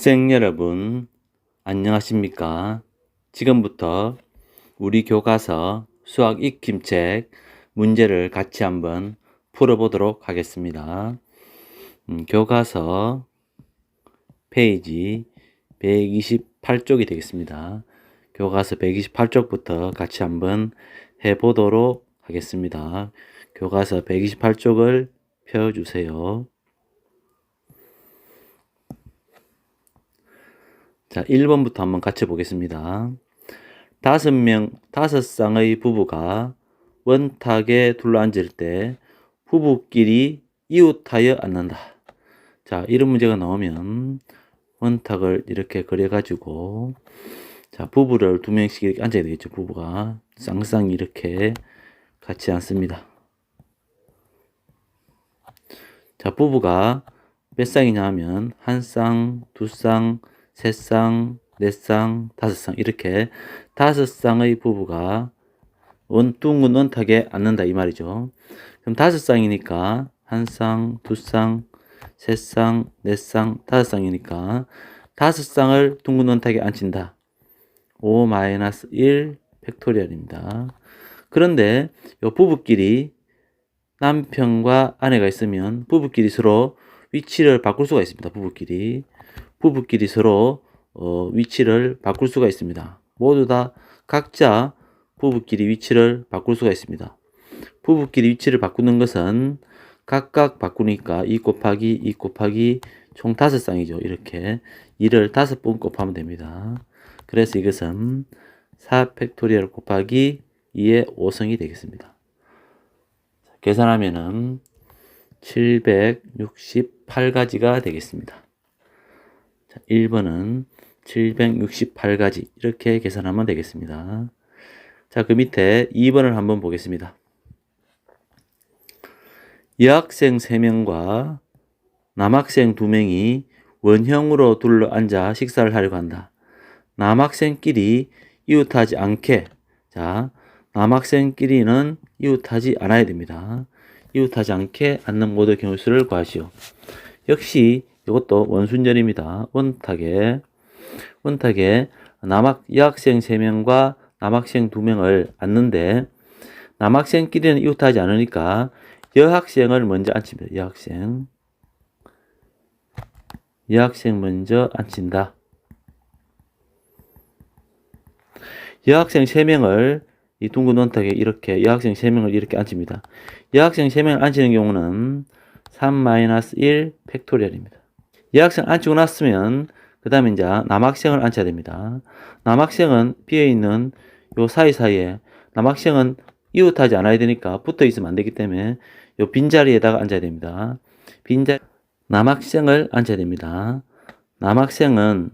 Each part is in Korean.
학생 여러분, 안녕하십니까? 지금부터 우리 교과서 수학 익힘책 문제를 같이 한번 풀어보도록 하겠습니다. 교과서 페이지 128쪽이 되겠습니다. 교과서 128쪽부터 같이 한번 해보도록 하겠습니다. 교과서 128쪽을 펴주세요. 자, 1번부터 한번 같이 보겠습니다. 5 쌍의 부부가 원탁에 둘러앉을 때 부부끼리 이웃하여 앉는다. 자, 이런 문제가 나오면 원탁을 이렇게 그려가지고, 자, 부부를 2명씩 이렇게 앉아야 되겠죠. 부부가 쌍쌍이 이렇게 같이 앉습니다. 자, 부부가 몇 쌍이냐 하면 1쌍, 2쌍, 3쌍, 4쌍, 5쌍 이렇게 5쌍의 부부가 둥근 원탁에 앉는다 이 말이죠. 그럼 5쌍이니까 1쌍, 2쌍, 3쌍, 4쌍, 5쌍이니까 5쌍을 둥근 원탁에 앉힌다. 5-1 팩토리얼입니다. 그런데 이 부부끼리 남편과 아내가 있으면 부부끼리 서로 위치를 바꿀 수가 있습니다. 부부끼리 서로 위치를 바꿀 수가 있습니다. 모두 다 각자 부부끼리 위치를 바꿀 수가 있습니다. 부부끼리 위치를 바꾸는 것은 각각 바꾸니까 2 곱하기 2 곱하기 총 5쌍이죠. 이렇게 2를 5번 곱하면 됩니다. 그래서 이것은 4 팩토리얼 곱하기 2의 5성이 되겠습니다. 계산하면은 768가지가 되겠습니다. 자, 1번은 768가지 이렇게 계산하면 되겠습니다. 자, 그 밑에 2번을 한번 보겠습니다. 여학생 3명과 남학생 2명이 원형으로 둘러앉아 식사를 하려고 한다. 남학생끼리 이웃하지 않게, 자, 남학생끼리는 이웃하지 않아야 됩니다. 이웃하지 않게 앉는 모두 경우 수를 구하시오. 역시 이것도 원순절입니다. 원탁에 여학생 3명과 남학생 2명을 앉는데 남학생끼리는 이웃하지 않으니까 여학생을 먼저 앉힙니다. 여학생 먼저 앉힌다. 여학생 3명을 이 둥근 원탁에 이렇게 여학생 3명을 이렇게 앉힙니다. 여학생 3명을 앉히는 경우는 3-1 팩토리얼입니다. 여학생 앉히고 났으면 그 다음에 이제 남학생을 앉혀야 됩니다. 남학생은 비어있는 요 사이사이에 남학생은 이웃하지 않아야 되니까 붙어 있으면 안 되기 때문에 요 빈자리에다가 앉아야 됩니다. 남학생을 앉혀야 됩니다. 남학생은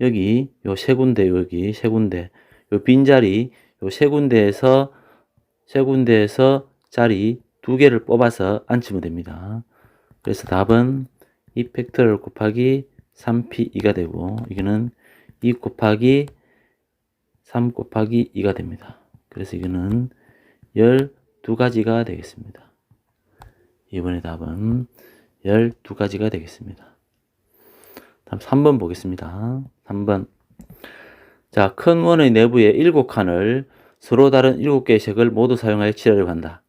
여기 요 세 군데 요 빈자리 요 세 군데에서 자리 2개를 뽑아서 앉히면 됩니다. 그래서 답은 2 팩토리얼 곱하기 3p2가 되고 이거는 2 곱하기 3 곱하기 2가 됩니다. 그래서 이거는 12가지가 되겠습니다. 이번에 답은 12가지가 되겠습니다. 다음 3번 보겠습니다. 3번. 자, 큰 원의 내부에 7칸을 서로 다른 7개의 색을 모두 사용하여 칠하려고 한다.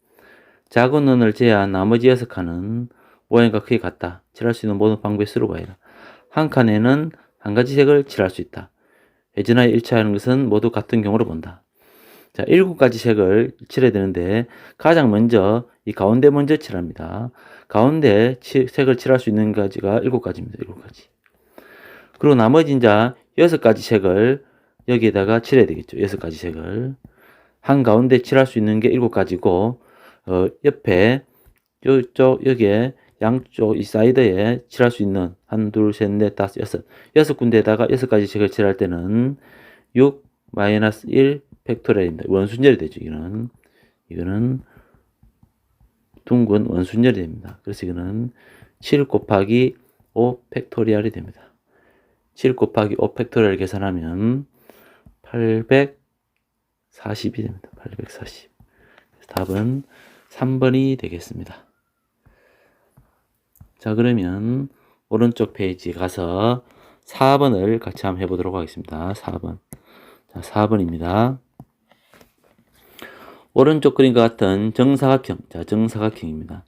작은 원을 제외한 나머지 6칸은 모양과 크기 같다. 칠할 수 있는 모든 방법에 쓰러 가야 한 칸에는 한 가지 색을 칠할 수 있다. 예전하여 일치하는 것은 모두 같은 경우로 본다. 자, 7가지 색을 칠해야 되는데 가장 먼저 이 가운데 먼저 칠합니다. 가운데 색을 칠할 수 있는 가지가 7가지입니다. 7가지. 그리고 나머지 이제 6가지 색을 여기에다가 칠해야 되겠죠. 6가지 색을. 한 가운데 칠할 수 있는 게 7가지고 옆에 여기에 양쪽 이 사이드에 칠할 수 있는 1, 2, 3, 4, 5, 6 군데에다가 6가지 색을 칠할 때는 6-1 팩토리얼입니다. 원순절이 되죠. 이거는 둥근 원순절이 됩니다. 그래서 이거는 7 곱하기 5 팩토리얼이 됩니다. 7 곱하기 5 팩토리얼 계산하면 840이 됩니다. 840. 답은 3번이 되겠습니다. 자, 그러면 오른쪽 페이지 가서 4번을 같이 한번 해보도록 하겠습니다. 4번. 자, 4번입니다. 오른쪽 그림과 같은 정사각형. 자, 정사각형입니다.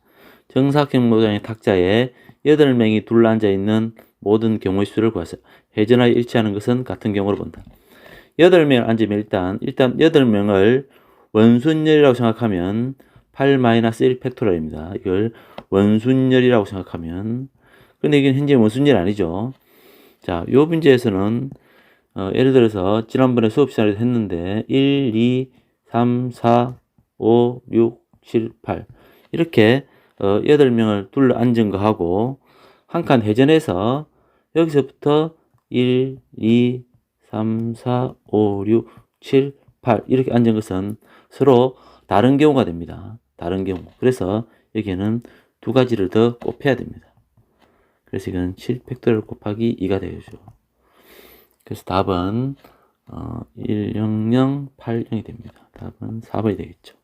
정사각형 모양의 탁자에 8명이 둘러앉아 있는 모든 경우의 수를 구하세요. 회전하여 일치하는 것은 같은 경우로 본다. 8명을 앉으면 일단 8명을 원순열이라고 생각하면 8-1 팩토리얼입니다. 이걸 원순열이라고 생각하면, 근데 이게 현재 원순열이 아니죠. 자, 요 문제에서는 예를 들어서 지난번에 수업 시간에도 했는데 1, 2, 3, 4, 5, 6, 7, 8 이렇게 8명을 둘러 앉은 거 하고 한 칸 회전해서 여기서부터 1, 2, 3, 4, 5, 6, 7, 8 이렇게 앉은 것은 서로 다른 경우가 됩니다. 다른 경우. 그래서 여기에는 두 가지를 더 곱해야 됩니다. 그래서 이건 7 팩토리얼 곱하기 2가 되죠. 그래서 답은 10080이 됩니다. 답은 4번이 되겠죠.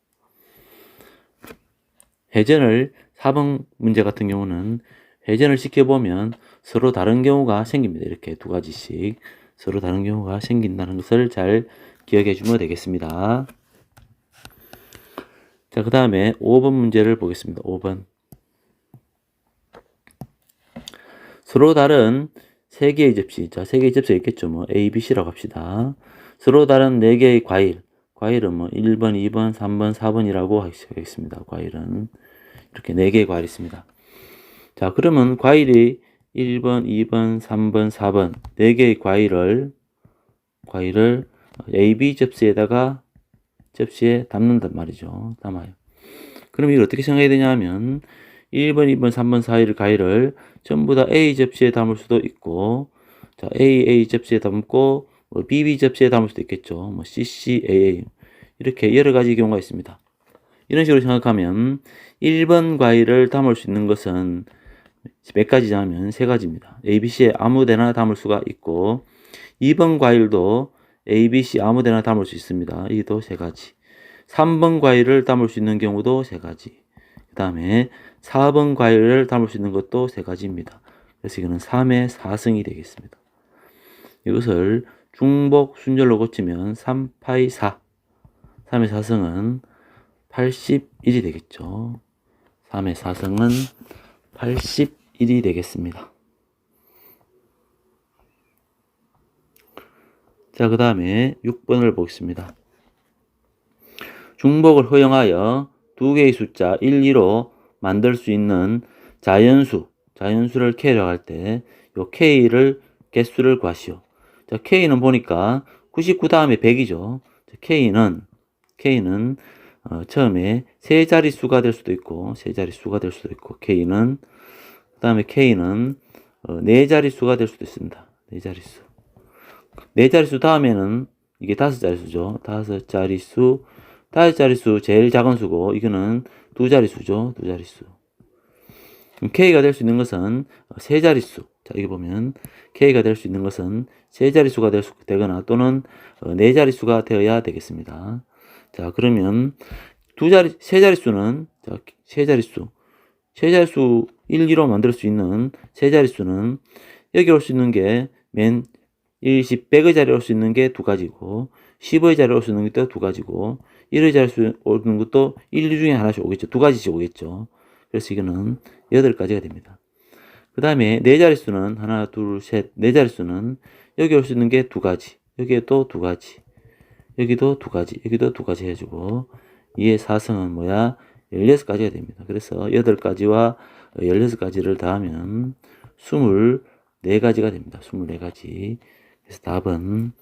회전을 4번 문제 같은 경우는 회전을 시켜보면 서로 다른 경우가 생깁니다. 이렇게 두 가지씩 서로 다른 경우가 생긴다는 것을 잘 기억해 주면 되겠습니다. 자, 그 다음에 5번 문제를 보겠습니다. 5번. 서로 다른 3개의 접시. 자, 3개의 접시가 있겠죠. 뭐 A, B, C라고 합시다. 서로 다른 4개의 과일. 과일은 뭐 1번, 2번, 3번, 4번이라고 하겠습니다. 과일은 이렇게 4개의 과일이 있습니다. 자, 그러면 과일이 1번, 2번, 3번, 4번 4개의 과일을 A, B 접시에 담는단 말이죠. 담아요. 그럼 이걸 어떻게 생각해야 되냐면 1번, 2번, 3번, 4일 과일을 전부 다 A 접시에 담을 수도 있고, 자, A 접시에 담고, 뭐 B 접시에 담을 수도 있겠죠. 뭐 C, A 이렇게 여러 가지 경우가 있습니다. 이런 식으로 생각하면 1번 과일을 담을 수 있는 것은 몇 가지냐면 3가지입니다. A, B, C에 아무 데나 담을 수가 있고, 2번 과일도 A, B, C 아무 데나 담을 수 있습니다. 이도 3가지. 3번 과일을 담을 수 있는 경우도 3가지. 그 다음에 4번 과일을 담을 수 있는 것도 3가지입니다. 그래서 이거는 3의 4승이 되겠습니다. 이것을 중복 순절로 고치면 3파이 4. 3의 4승은 81이 되겠죠. 3의 4승은 81이 되겠습니다. 자, 그 다음에 6번을 보겠습니다. 중복을 허용하여 2개의 숫자 1, 2로 만들 수 있는 자연수를 계량할 때 요 K를 개수를 구하시오. 자, K는 보니까 99 다음에 100이죠. K는 처음에 세 자릿수가 될 수도 있고 K는 그 다음에 K는 네 자릿수가 될 수도 있습니다. 네 자릿수 다음에는 이게 5자릿수죠. 5자릿수 제일 작은 수고 이거는 2자릿수죠. 2자릿수. K가 될 수 있는 것은 3자릿수. 자, 여기 보면 K가 될 수 있는 것은 3자릿수가 되거나 또는 4자릿수가 되어야 되겠습니다. 자, 그러면 3자릿수는 자, 3자릿수 1, 2로 만들 수 있는 3자릿수는 여기 올 수 있는 게 맨 10, 100의 자리에 올 수 있는 게 2가지고 10의 자리에 올 수 있는 것도 2가지고 1의 자리에 오는 것도 1, 2 중에 하나씩 오겠죠. 2가지씩 오겠죠. 그래서 이거는 8가지가 됩니다. 그 다음에 4자릿수는 하나, 둘, 셋, 4자릿수는 여기 올 수 있는 게 2가지, 여기에 또 2가지, 여기도 2가지, 여기도 2가지 해주고 2의 4승은 뭐야? 16가지가 됩니다. 그래서 8가지와 16가지를 더하면 24가지가 됩니다. 24가지. 그래서 답은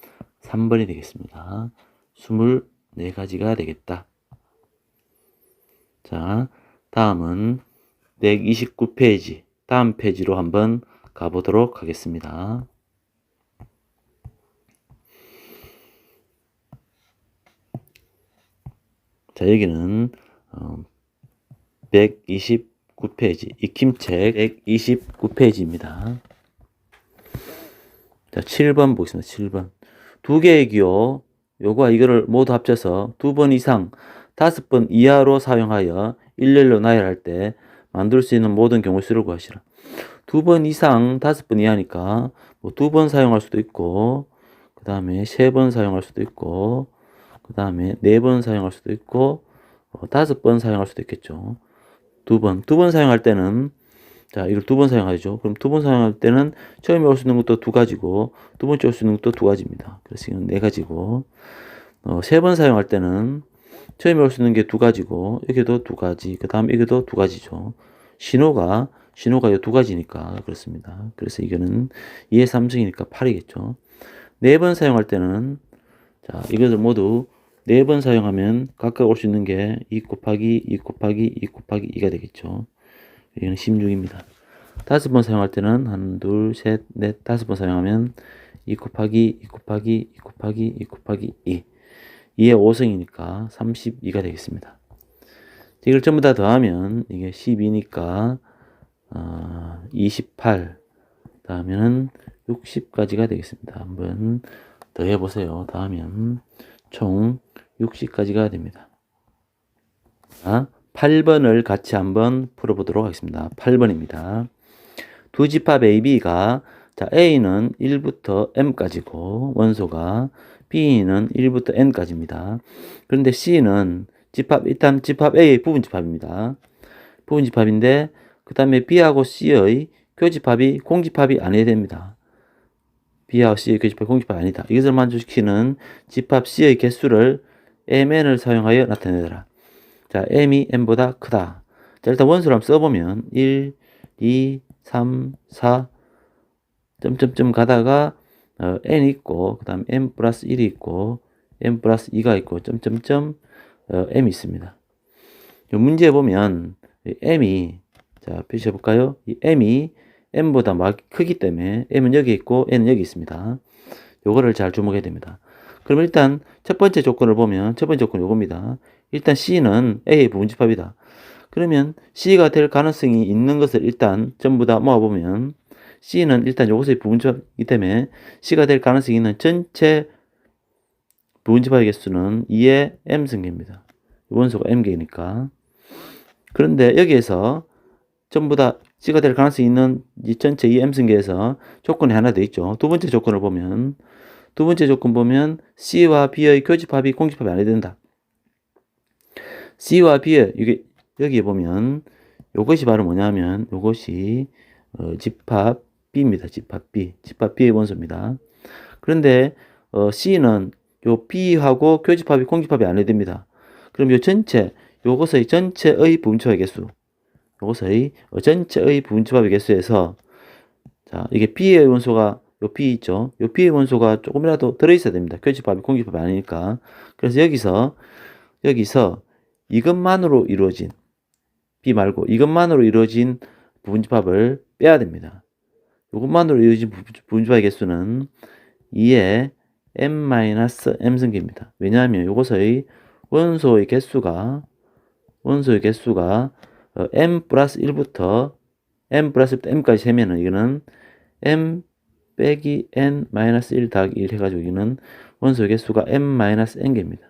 3번이 되겠습니다. 24가지가 되겠다. 자, 다음은 129페이지. 다음 페이지로 한번 가보도록 하겠습니다. 자, 여기는 129페이지. 익힘책 129페이지입니다. 자, 7번 보겠습니다. 7번. 두 개의 기호, 요거와 이거를 모두 합쳐서 2번 이상, 5번 이하로 사용하여 일렬로 나열할 때 만들 수 있는 모든 경우 수를 구하시라. 2번 이상 5번 이하니까 뭐 2번 사용할 수도 있고, 그 다음에 3번 사용할 수도 있고, 그 다음에 4번 사용할 수도 있고, 5번 사용할 수도 있겠죠. 2번 사용할 때는, 자, 이걸 2번 사용하죠. 그럼 2번 사용할 때는 처음에 올 수 있는 것도 2가지고, 두 번째 올 수 있는 것도 2가지입니다. 그래서 이건 4가지고, 3번 사용할 때는 처음에 올 수 있는 게 2가지고, 여기도 2가지, 그 다음 여기도 2가지죠. 신호가 이 2가지니까 그렇습니다. 그래서 이거는 2의 3승이니까 8이겠죠. 4번 사용할 때는, 자, 이것을 모두 4번 사용하면 각각 올 수 있는 게 2 곱하기 2 곱하기 2 곱하기 2가 되겠죠. 이거는 16입니다. 5번 사용할 때는 1, 2, 3, 4, 5번 사용하면 2 곱하기 2 곱하기 2 곱하기 2 곱하기 2. 2의 5승이니까 32가 되겠습니다. 이걸 전부 다 더하면 이게 12니까 28, 다음에는 60까지가 되겠습니다. 한번 더 해보세요. 더하면 총 60까지가 됩니다. 자, 8번을 같이 한번 풀어보도록 하겠습니다. 8번입니다. 두 집합 A, B가, 자, A는 1부터 M까지고 원소가, B는 1부터 N까지입니다. 그런데 C는 일단 집합 A의 부분집합입니다. 부분집합인데, 그 다음에 B하고 C의 교집합이 공집합이 아니어야 됩니다. B하고 C의 교집합이 공집합이 아니다. 이것을 만족시키는 집합 C의 개수를 MN을 사용하여 나타내더라. 자, M이 N보다 크다. 자, 일단 원수를 한번 써보면 1, 2, 3, 4 점점점 가다가 N 있고, 그 다음 M 플러스 1이 있고, M 플러스 2가 있고, 점점점 M이 있습니다. 이 문제에 보면 M이, 자, 표시해 볼까요? 이 M이 M보다 크기 때문에 M은 여기 있고 N은 여기 있습니다. 요거를 잘 주목해야 됩니다. 그럼 일단 첫 번째 조건을 보면, 첫 번째 조건은 요겁니다. 일단 C는 A의 부분집합이다. 그러면 C가 될 가능성이 있는 것을 일단 전부 다 모아보면, C는 일단 요것의 부분집합이기 때문에 C가 될 가능성이 있는 전체 부분집합의 개수는 2의 M승계입니다. 원소가 M개니까. 그런데 여기에서 전부 다 C가 될 가능성이 있는 이 전체 2의 M승계에서 조건이 하나 더 있죠. 두 번째 조건을 보면, 두 번째 조건 보면 C와 B의 교집합이 공집합이 아니어야 된다. C와 B의, 이게 여기에 보면 요것이 바로 뭐냐면 요것이 집합 B입니다. 집합 B. 집합 B의 원소입니다. 그런데 C는 요 B하고 교집합이 공집합이 안 해야 됩니다. 그럼 요 전체, 요것의 전체의 부분집합의 개수, 요것의 전체의 부분집합의 개수에서, 자, 이게 B의 원소가 요 B 있죠. 요 B의 원소가 조금이라도 들어있어야 됩니다. 교집합이 공집합이 아니니까. 그래서 여기서 이것만으로 이루어진, B 말고 이것만으로 이루어진 부분집합을 빼야 됩니다. 이것만으로 이루어진 부분집합의 개수는 2의 M-M승계입니다. 왜냐하면 이것의 원소의 개수가 M 플러스 1부터 M 플러스 1부터 M까지 세면은 이거는 M 빼기 N 마이너스 1 더하기 1 해가지고 이거는 원소의 개수가 M-N개입니다.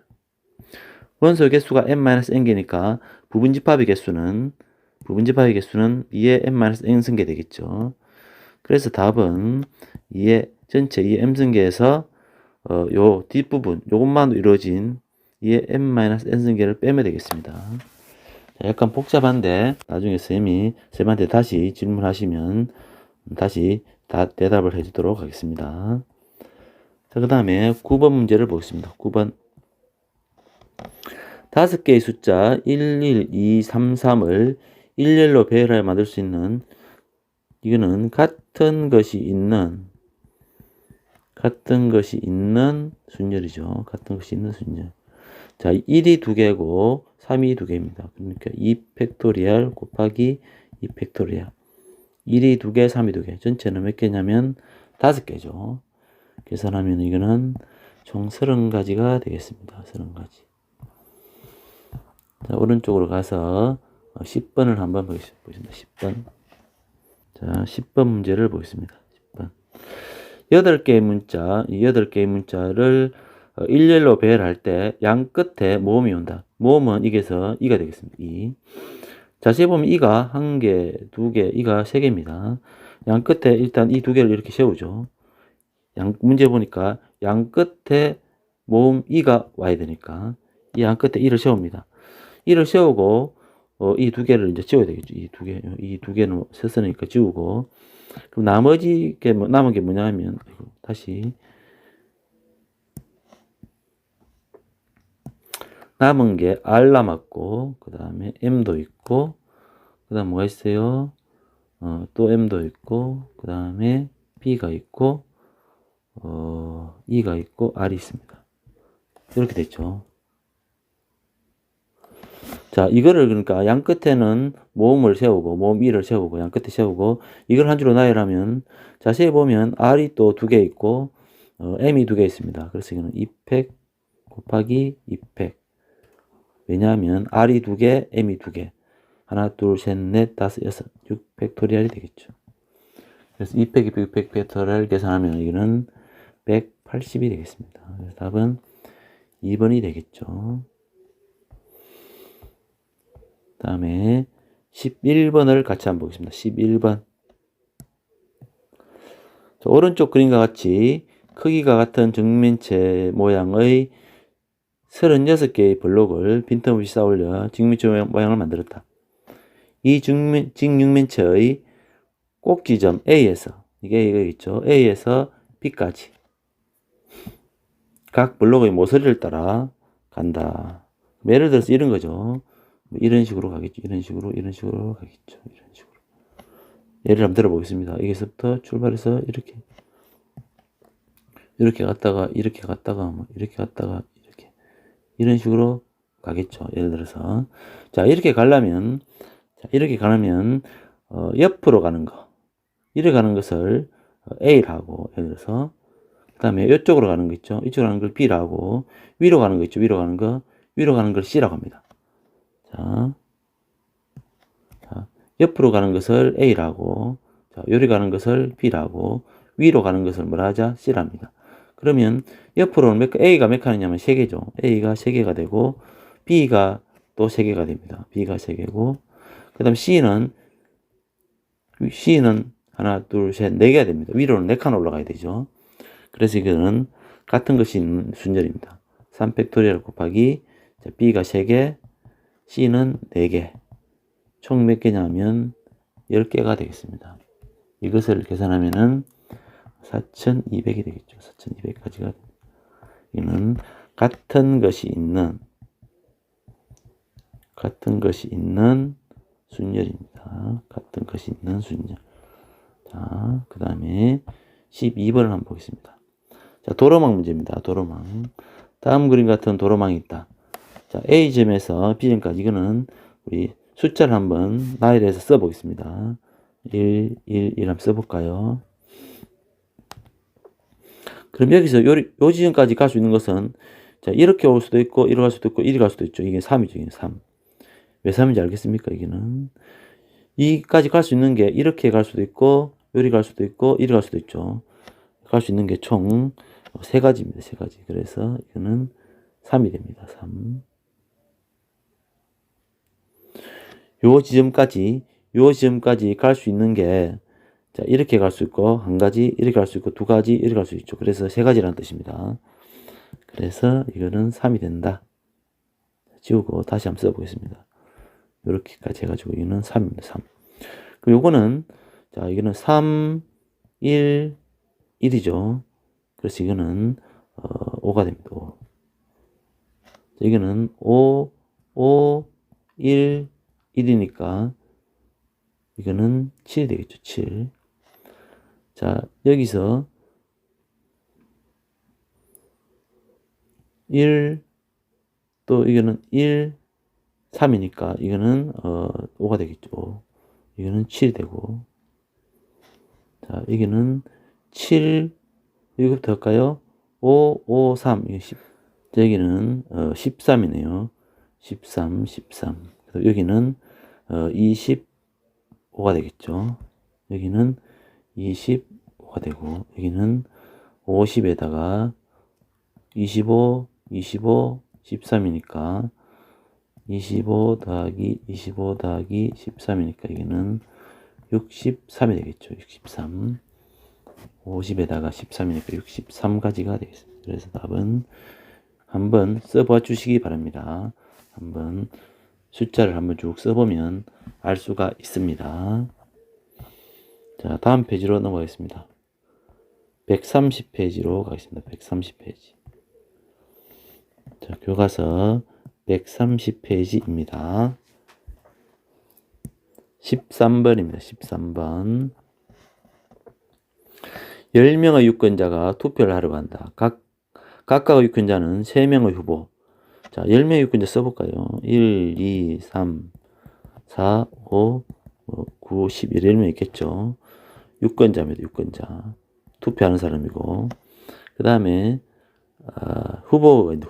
원소의 개수가 M-N개니까 부분집합의 개수는 2의 M-N승계 되겠죠. 그래서 답은 전체 2의 M승계에서 요 뒷부분, 요것만 이루어진 2의 M-N승계를 빼면 되겠습니다. 자, 약간 복잡한데 나중에 쌤한테 다시 질문하시면 다시 대답을 해주도록 하겠습니다. 자, 그 다음에 9번 문제를 보겠습니다. 9번. 5개의 숫자 1, 1, 2, 3, 3을 일렬로 배열하여 만들 수 있는, 이거는 같은 것이 있는 순열이죠. 같은 것이 있는 순열. 자, 1이 2개고 3이 2개입니다. 그러니까 2 팩토리얼 곱하기 2 팩토리얼. 1이 2개, 3이 2개. 전체는 몇 개냐면 5개죠. 계산하면 이거는 총 30가지가 되겠습니다. 30가지. 자, 오른쪽으로 가서 10번을 한번 보겠습니다. 10번. 자, 10번 문제를 보겠습니다. 10번. 8개의 문자, 이 8개의 문자를 일렬로 배열할 때 양 끝에 모음이 온다. 모음은 이게서 2가 되겠습니다. 2. 자세히 보면 2가 1개, 2개, 2가 3개입니다. 양 끝에 일단 이 두 개를 이렇게 세우죠. 문제 보니까 양 끝에 모음 2가 와야 되니까 이 양 끝에 2를 세웁니다. 2를 세우고 이 두 개를 이제 지워야 되겠죠. 이 두 개는 썼으니까 지우고 그럼 나머지 게 남은 게 뭐냐 하면 다시 남은 게 R 남았고 그 다음에 M도 있고 그 다음 뭐가 있어요? 또 M도 있고 그 다음에 B가 있고 E가 있고 R이 있습니다. 이렇게 됐죠. 자, 이거를 그러니까 양 끝에는 모음을 세우고 모음 2를 세우고 양 끝에 세우고 이걸 한 줄로 나열하면 자세히 보면 R이 또 두 개 있고 M이 두 개 있습니다. 그래서 이거는 2팩 곱하기 2팩. 왜냐하면 R이 두 개, M이 두 개. 하나, 둘, 셋, 넷, 다섯, 여섯, 6팩토리얼이 되겠죠. 그래서 2팩, 2팩, 6팩 팩토리얼 계산하면 이거는 180이 되겠습니다. 그래서 답은 2번이 되겠죠. 다음에 11번을 같이 한번 보겠습니다. 11번. 자, 오른쪽 그림과 같이 크기가 같은 정면체 모양의 36개의 블록을 빈틈없이 쌓아올려 직면체 모양을 만들었다. 이 직육면체의 꼭지점 A에서 이게 이거 있죠. A에서 B까지 각 블록의 모서리를 따라 간다. 예를 들어서 이런 거죠. 이런 식으로 가겠죠. 이런 식으로 가겠죠. 이런 식으로. 예를 한번 들어보겠습니다. 여기서부터 출발해서 이렇게 갔다가 이렇게 갔다가 이렇게 갔다가 이런 식으로 가겠죠. 예를 들어서 자 이렇게 가려면 옆으로 가는 거 이렇게 가는 것을 A라고 예를 들어서 그 다음에 이쪽으로 가는 거 있죠. 이쪽으로 가는 걸 B라고 위로 가는 거 있죠. 위로 가는 걸 C라고 합니다. 자 옆으로 가는 것을 A라고 자 요리 가는 것을 B라고 위로 가는 것을 뭐라 하자? C랍니다. 그러면 옆으로는 A가 몇 칸이냐면 3개죠. A가 3개가 되고 B가 또 3개가 됩니다. B가 3개고 그 다음 C는 하나, 둘, 셋, 4개가 됩니다. 위로는 4칸 올라가야 되죠. 그래서 이거는 같은 것이 있는 순열입니다. 3팩토리얼 곱하기 B가 3개, C는 4개. 총 몇 개냐면 10개가 되겠습니다. 이것을 계산하면은 4200이 되겠죠. 4200까지가. 이는 같은 것이 있는 순열입니다. 같은 것이 있는 순열. 자, 그 다음에 12번을 한번 보겠습니다. 자, 도로망 문제입니다. 도로망. 다음 그림 같은 도로망이 있다. 자, A점에서 B점까지 이거는 우리 숫자를 한번 나열해서 써보겠습니다. 1 한번 써볼까요? 그럼 여기서 요 지점까지 갈 수 있는 것은 자, 이렇게 올 수도 있고 이렇게 갈 수도 있고 이리 갈 수도 있죠. 이게 3이죠. 이게 3. 왜 3인지 알겠습니까? 이게는 이까지 갈 수 있는 게 이렇게 갈 수도 있고 요리 갈 수도 있고 이리 갈 수도 있죠. 갈 수 있는 게 총 3가지입니다. 3가지. 그래서 이거는 3이 됩니다. 3. 요 지점까지 갈 수 있는 게 자, 이렇게 갈 수 있고 한 가지, 이렇게 갈 수 있고 두 가지, 이렇게 갈 수 있죠. 그래서 3가지라는 뜻입니다. 그래서 이거는 3이 된다. 지우고 다시 한번 써보겠습니다. 이렇게까지 해가지고 이거는 3입니다. 3. 그럼 요거는 자, 이거는 3, 1, 1이죠. 그래서 이거는 5가 됩니다. 5. 이거는 5, 5, 1, 1이니까 이거는 7이 되겠죠. 7. 자, 여기서 1, 또 이거는 1, 3이니까 이거는 5가 되겠죠. 이거는 7이 되고 자, 여기는 7, 이거부터 할까요? 5, 5, 3, 이게 10. 여기는 13이네요. 13. 그래서 여기는 25가 되겠죠. 여기는 25가 되고 여기는 50에다가 25, 13이니까 25 더하기 13이니까 여기는 63이 되겠죠. 63. 50에다가 13이니까 63가지가 되겠습니다. 그래서 답은 한번 써봐 주시기 바랍니다. 한번 숫자를 한번 쭉 써보면 알 수가 있습니다. 자, 다음 페이지로 넘어가겠습니다. 130페이지로 가겠습니다. 130페이지. 자, 교과서 130페이지입니다. 13번입니다. 13번. 10명의 유권자가 투표를 하러 간다. 각각의 유권자는 3명의 후보. 자, 10명의 유권자 써볼까요? 1, 2, 3, 4, 5, 9, 11, 10명 있겠죠. 유권자입니다. 유권자. 투표하는 사람이고. 그 다음에 후보가 있는데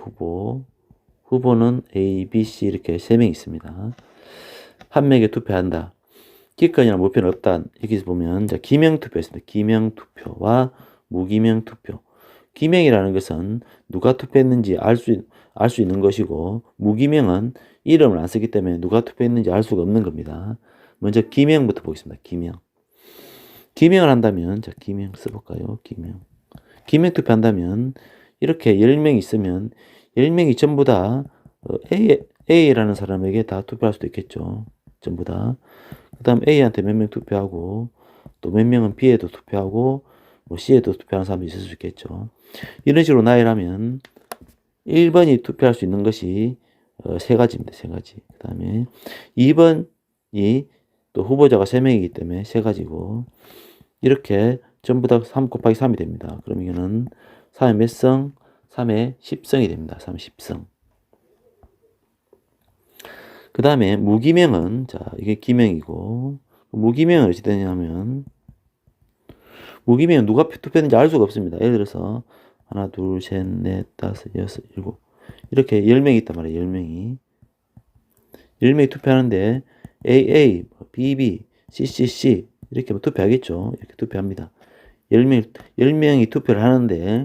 후보는 A, B, C 이렇게 3명 있습니다. 한 명에게 투표한다. 기권이나 무표는 없다. 여기서 보면 기명투표 있습니다. 기명투표와 무기명투표. 기명이라는 것은 누가 투표했는지 알 수 있는 것이고, 무기명은 이름을 안 쓰기 때문에 누가 투표했는지 알 수가 없는 겁니다. 먼저 기명부터 보겠습니다. 기명을 한다면, 자, 기명 써볼까요? 기명 투표한다면 이렇게 10명이 있으면 10명이 전부 다 A라는 사람에게 다 투표할 수도 있겠죠. 전부 다. 그 다음 A한테 몇 명 투표하고, 또 몇 명은 B에도 투표하고, 뭐 C에도 투표하는 사람도 있을 수 있겠죠. 이런 식으로 나열하면 1번이 투표할 수 있는 것이 3가지입니다. 3가지. 그 다음에 2번이 또 후보자가 3명이기 때문에 3가지고, 이렇게 전부 다 3 곱하기 3이 됩니다. 그럼 이거는 3의 몇 성? 3의 10성이 됩니다. 3의 10성. 그 다음에 무기명은, 자, 이게 기명이고, 무기명은 어찌 되냐면, 무기명은 누가 투표했는지 알 수가 없습니다. 예를 들어서, 하나, 둘, 셋, 넷, 다섯, 여섯, 일곱. 이렇게 10명이 있단 말이에요. 10명이. 10명이 투표하는데, AA, BB, CCC, 이렇게 투표하겠죠. 이렇게 투표합니다. 10명이 투표를 하는데,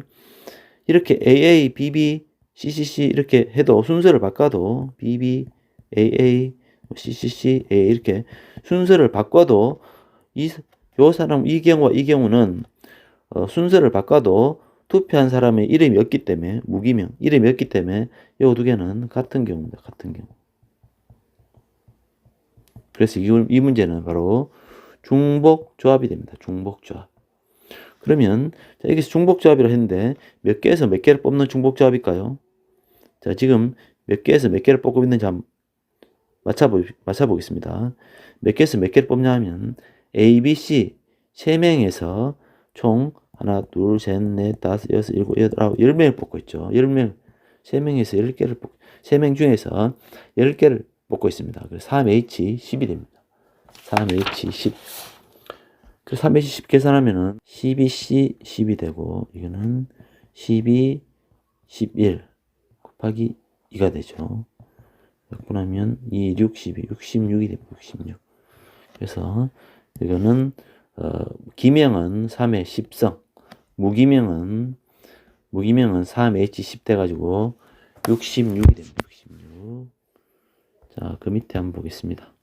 이렇게 AA, BB, CCC 이렇게 해도 순서를 바꿔도, BB, AA, CCC, A 이렇게 순서를 바꿔도 이 경우와 이 경우는 순서를 바꿔도 투표한 사람의 이름이 없기 때문에 무기명 이름이 없기 때문에 이 두 개는 같은 경우입니다. 같은 경우. 그래서 이 문제는 바로 중복조합이 됩니다. 중복조합. 그러면 자, 여기서 중복조합이라 했는데 몇 개에서 몇 개를 뽑는 중복조합일까요? 자, 지금 몇 개에서 몇 개를 뽑고 있는지 한번 맞춰보겠습니다. 몇 개에서 몇 개를 뽑냐 하면 A, B, C 3명에서 총 하나, 둘, 셋, 넷, 다섯, 여섯, 일곱, 여덟, 아홉, 10명을 뽑고 있죠. 10명, 3명에서 10개를 3명 중에서 10개를 뽑고 있습니다. 그래서 3H10이 됩니다. 3H10. 그래서 3H10 계산하면은 12C 10이 되고, 이거는 12, 11 곱하기 2가 되죠. 약분하면 2, 6, 12, 66이 됩니다. 66. 그래서 이거는 기명은 3의 10성, 무기명은 3H 10 돼가지고 66이 됩니다. 66. 자, 그 밑에 한번 보겠습니다.